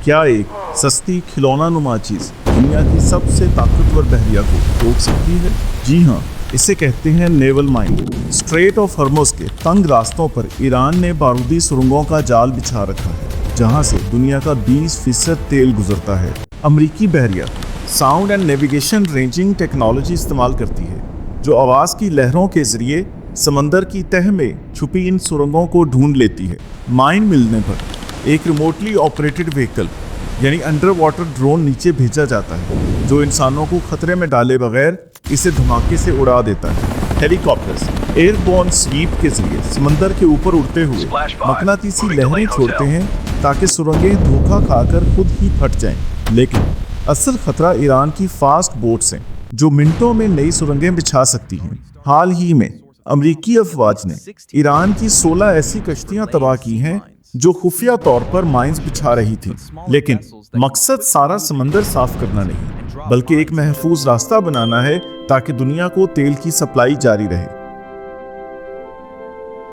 کیا ایک سستی کھلونا نما چیز دنیا کی سب سے طاقتور بحریہ کو روک سکتی ہے؟ جی ہاں، اسے کہتے ہیں نیول مائن۔ اسٹریٹ آف ہرمز کے تنگ راستوں پر ایران نے بارودی سرنگوں کا جال بچھا رکھا ہے، جہاں سے دنیا کا 20% تیل گزرتا ہے۔ امریکی بحریہ sound and navigation ranging technology استعمال کرتی ہے، جو آواز کی لہروں کے ذریعے سمندر کی تہہ میں چھپی ان سرنگوں کو ڈھونڈ لیتی ہے۔ مائن ملنے پر ایک ریموٹلی آپریٹڈ وہیکل یعنی انڈر واٹر ڈرون نیچے بھیجا جاتا ہے، جو انسانوں کو خطرے میں ڈالے بغیر اسے دھماکے سے اڑا دیتا ہے۔ ہیلی کاپٹرز ایئر بورن سویپ کے ذریعے سمندر کے اوپر اڑتے ہوئے مقناطیسی لہریں چھوڑتے ہیں تاکہ سرنگیں دھوکہ کھا کر خود ہی پھٹ جائیں۔ لیکن اصل خطرہ ایران کی فاسٹ بوٹس ہیں، جو منٹوں میں نئی سرنگیں بچھا سکتی ہیں۔ حال ہی میں امریکی افواج نے ایران کی 16 ایسی کشتیاں تباہ کی ہیں جو خفیہ طور پر مائنز بچھا رہی تھیں، لیکن مقصد سارا سمندر صاف کرنا نہیں، بلکہ ایک محفوظ راستہ بنانا ہے تاکہ دنیا کو تیل کی سپلائی جاری رہے۔